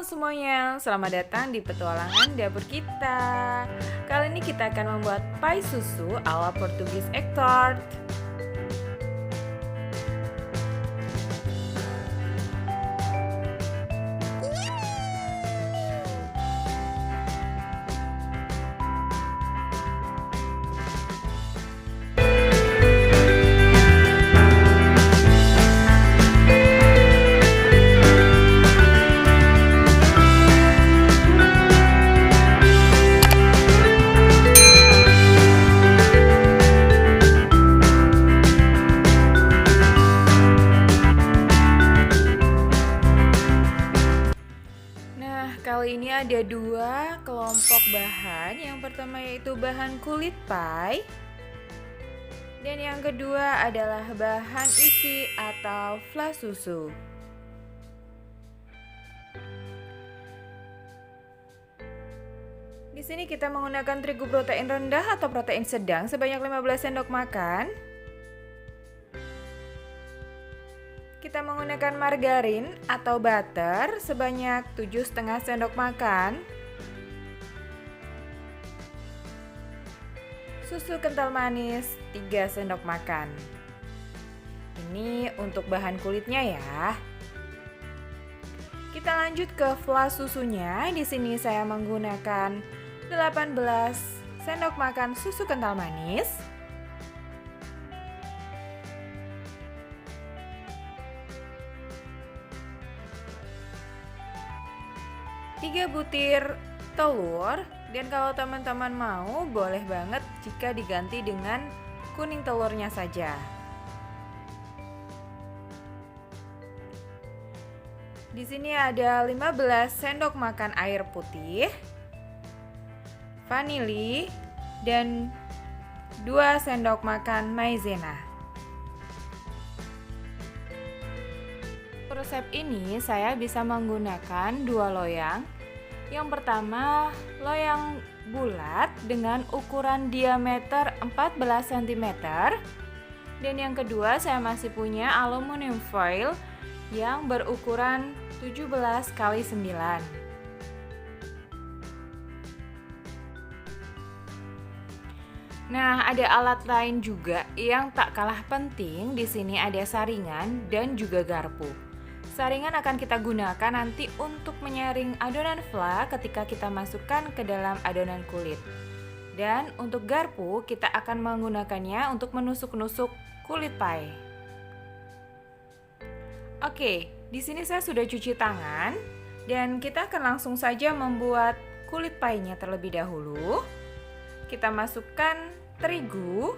semuanya, selamat datang di petualangan dapur kita. Kali ini kita akan membuat pie susu ala Portugis egg tart. Kali ini ada dua kelompok bahan. Yang pertama yaitu bahan kulit pie, dan yang kedua adalah bahan isi atau flas susu. Di sini kita menggunakan terigu protein rendah atau protein sedang sebanyak 15 sendok makan. Kita menggunakan margarin atau butter sebanyak 7,5 sendok makan. Susu kental manis 3 sendok makan. Ini untuk bahan kulitnya ya. Kita lanjut ke flas susunya. Di sini saya menggunakan 18 sendok makan susu kental manis. 3 butir telur, dan kalau teman-teman mau boleh banget jika diganti dengan kuning telurnya saja. Di sini ada 15 sendok makan air putih, vanili, dan 2 sendok makan maizena. Resep ini saya bisa menggunakan 2 loyang. Yang pertama, loyang bulat dengan ukuran diameter 14 cm. Dan yang kedua, saya masih punya aluminium foil yang berukuran 17 x 9. Nah, ada alat lain juga yang tak kalah penting. Di sini ada saringan dan juga garpu. Saringan akan kita gunakan nanti untuk menyaring adonan fla ketika kita masukkan ke dalam adonan kulit. Dan untuk garpu kita akan menggunakannya untuk menusuk-nusuk kulit pie. Oke, di sini saya sudah cuci tangan dan kita akan langsung saja membuat kulit pie-nya terlebih dahulu. Kita masukkan terigu,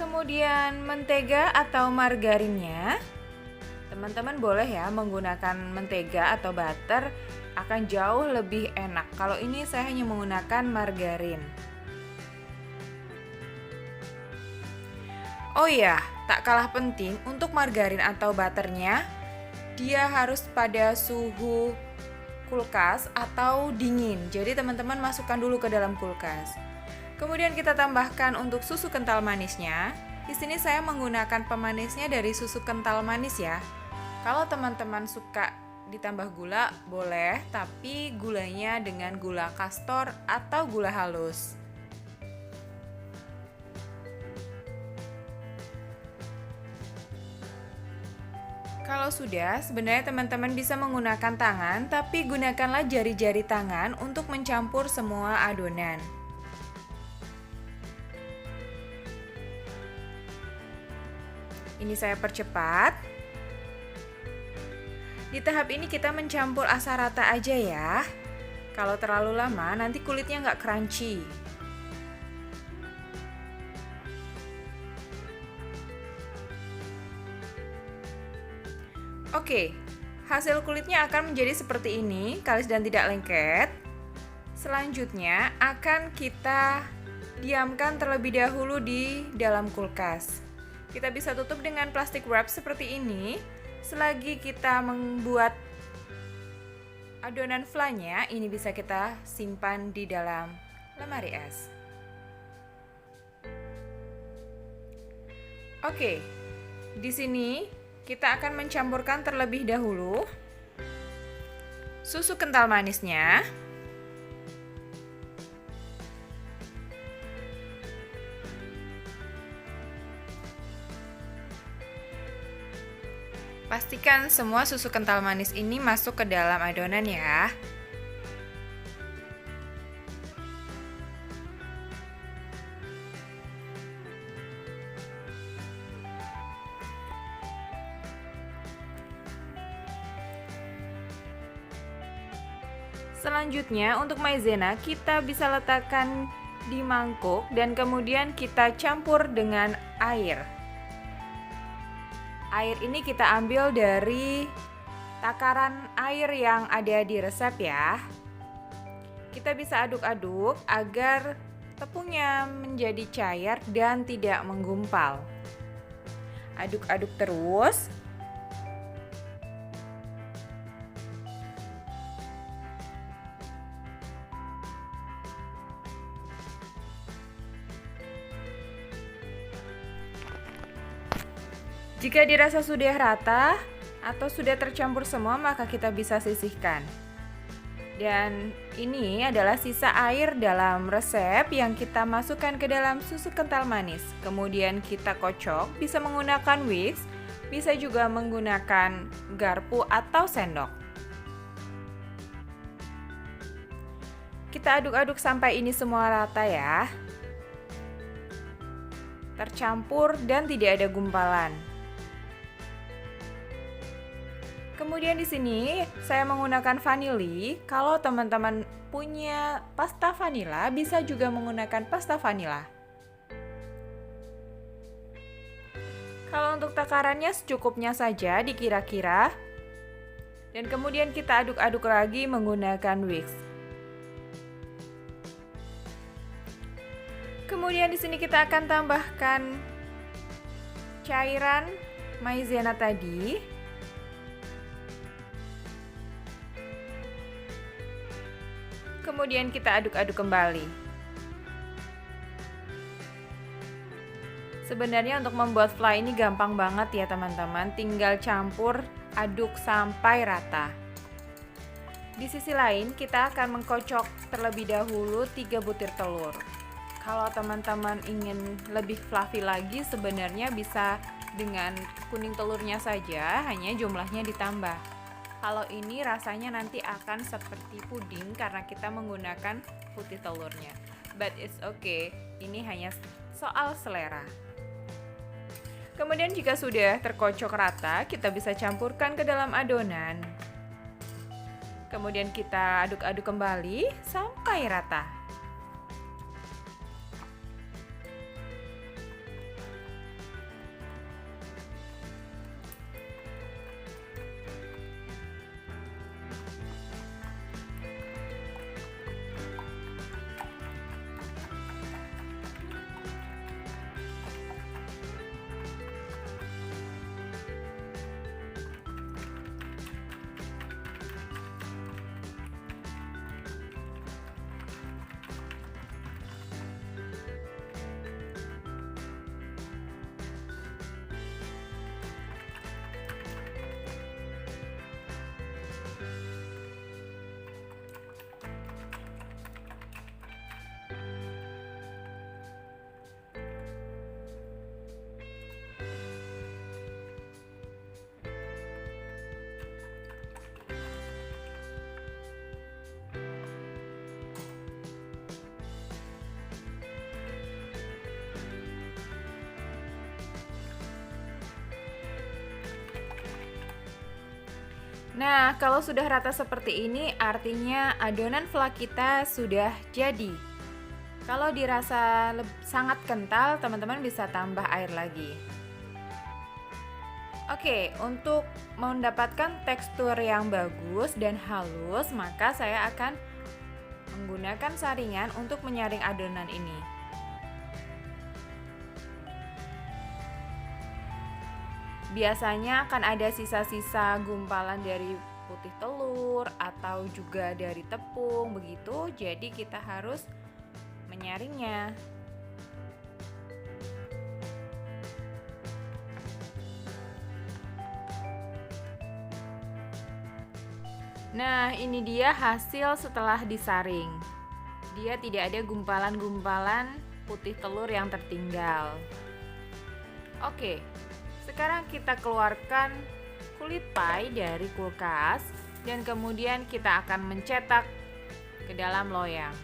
kemudian mentega atau margarinnya. Teman-teman boleh ya menggunakan mentega atau butter, akan jauh lebih enak. Kalau ini saya hanya menggunakan margarin. Oh iya, tak kalah penting untuk margarin atau butternya, dia harus pada suhu kulkas atau dingin. Jadi teman-teman masukkan dulu ke dalam kulkas. Kemudian kita tambahkan untuk susu kental manisnya. Di sini saya menggunakan pemanisnya dari susu kental manis ya. Kalau teman-teman suka ditambah gula boleh, tapi gulanya dengan gula kastor atau gula halus. Kalau sudah, sebenarnya teman-teman bisa menggunakan tangan, tapi gunakanlah jari-jari tangan untuk mencampur semua adonan. Ini saya percepat. Di tahap ini kita mencampur asa rata aja ya. Kalau terlalu lama nanti kulitnya nggak crunchy. Oke, hasil kulitnya akan menjadi seperti ini, kalis dan tidak lengket. Selanjutnya akan kita diamkan terlebih dahulu di dalam kulkas. Kita bisa tutup dengan plastik wrap seperti ini. Selagi kita membuat adonan flanya, ini bisa kita simpan di dalam lemari es. Oke, Di sini kita akan mencampurkan terlebih dahulu susu kental manisnya. Pastikan semua susu kental manis ini masuk ke dalam adonan ya. Selanjutnya untuk maizena kita bisa letakkan di mangkuk dan kemudian kita campur dengan air. Air ini kita ambil dari takaran air yang ada di resep ya. Kita bisa aduk-aduk agar tepungnya menjadi cair dan tidak menggumpal. Aduk-aduk terus. Jika dirasa sudah rata atau sudah tercampur semua, maka kita bisa sisihkan. Dan ini adalah sisa air dalam resep yang kita masukkan ke dalam susu kental manis. Kemudian kita kocok, bisa menggunakan whisk, bisa juga menggunakan garpu atau sendok. Kita aduk-aduk sampai ini semua rata ya. Tercampur dan tidak ada gumpalan. Kemudian di sini saya menggunakan vanili. Kalau teman-teman punya pasta vanila, bisa juga menggunakan pasta vanila. Kalau untuk takarannya secukupnya saja dikira-kira. Dan kemudian kita aduk-aduk lagi menggunakan whisk. Kemudian di sini kita akan tambahkan cairan maizena tadi. Kemudian kita aduk-aduk kembali. Sebenarnya untuk membuat fly ini gampang banget ya teman-teman, tinggal campur, aduk sampai rata. Di sisi lain kita akan mengkocok terlebih dahulu 3 butir telur. Kalau teman-teman ingin lebih fluffy lagi, sebenarnya bisa dengan kuning telurnya saja, hanya jumlahnya ditambah. Kalau ini rasanya nanti akan seperti puding karena kita menggunakan putih telurnya. But it's okay, ini hanya soal selera. Kemudian jika sudah terkocok rata, kita bisa campurkan ke dalam adonan. Kemudian kita aduk-aduk kembali sampai rata. Nah, kalau sudah rata seperti ini, artinya adonan flan kita sudah jadi. Kalau dirasa sangat kental, teman-teman bisa tambah air lagi. Oke, untuk mendapatkan tekstur yang bagus dan halus, maka saya akan menggunakan saringan untuk menyaring adonan ini. Biasanya akan ada sisa-sisa gumpalan dari putih telur atau juga dari tepung begitu, jadi kita harus menyaringnya. Nah, ini dia hasil setelah disaring. Dia tidak ada gumpalan-gumpalan putih telur yang tertinggal. Oke, sekarang kita keluarkan kulit pie dari kulkas dan kemudian kita akan mencetak ke dalam loyang.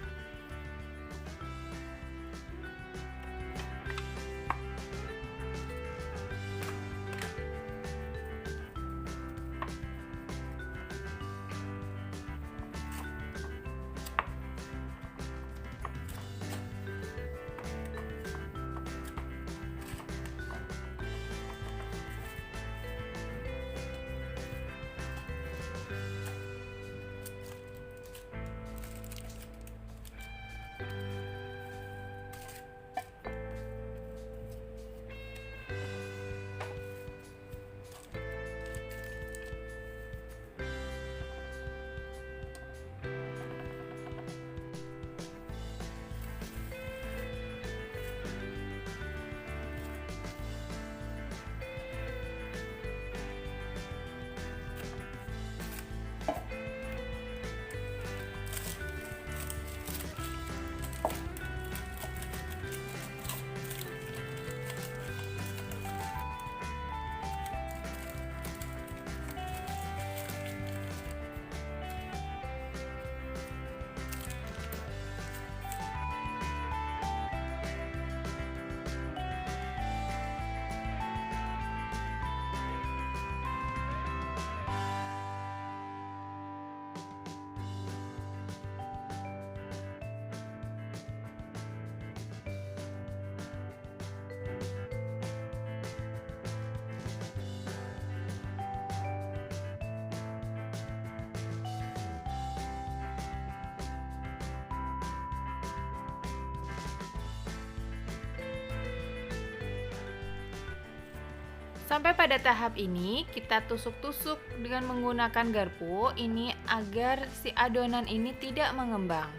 Sampai pada tahap ini, kita tusuk-tusuk dengan menggunakan garpu ini agar si adonan ini tidak mengembang.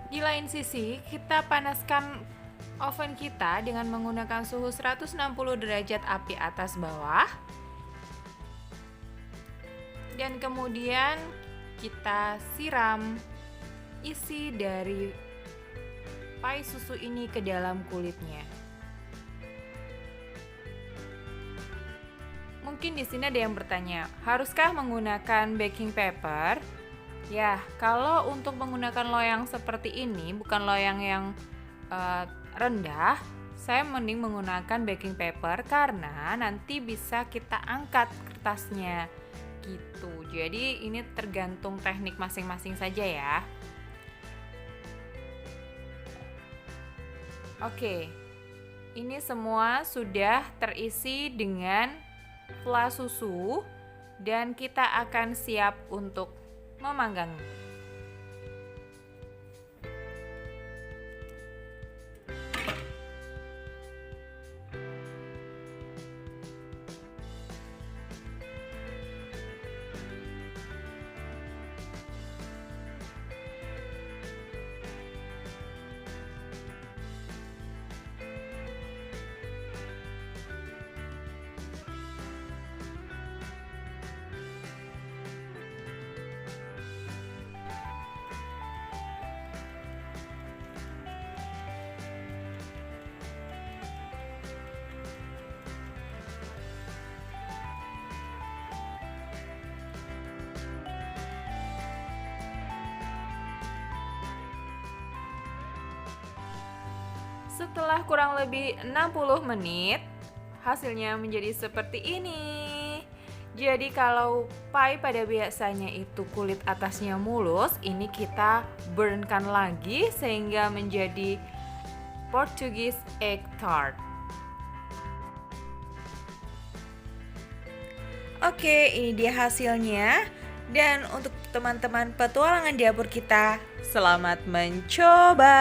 Di lain sisi, kita panaskan oven kita dengan menggunakan suhu 160 derajat api atas bawah. Dan kemudian kita siram isi dari pie susu ini ke dalam kulitnya. Mungkin di sini ada yang bertanya, haruskah menggunakan baking paper? Ya, kalau untuk menggunakan loyang seperti ini, bukan loyang yang rendah, saya mending menggunakan baking paper karena nanti bisa kita angkat kertasnya gitu. Jadi ini tergantung teknik masing-masing saja ya. Oke, ini semua sudah terisi dengan fla susu dan kita akan siap untuk memanggang. Setelah kurang lebih 60 menit, hasilnya menjadi seperti ini. Jadi kalau pie pada biasanya itu kulit atasnya mulus, ini kita burnkan lagi sehingga menjadi Portuguese egg tart. Oke, ini dia hasilnya. Dan untuk teman-teman petualangan dapur kita, selamat mencoba.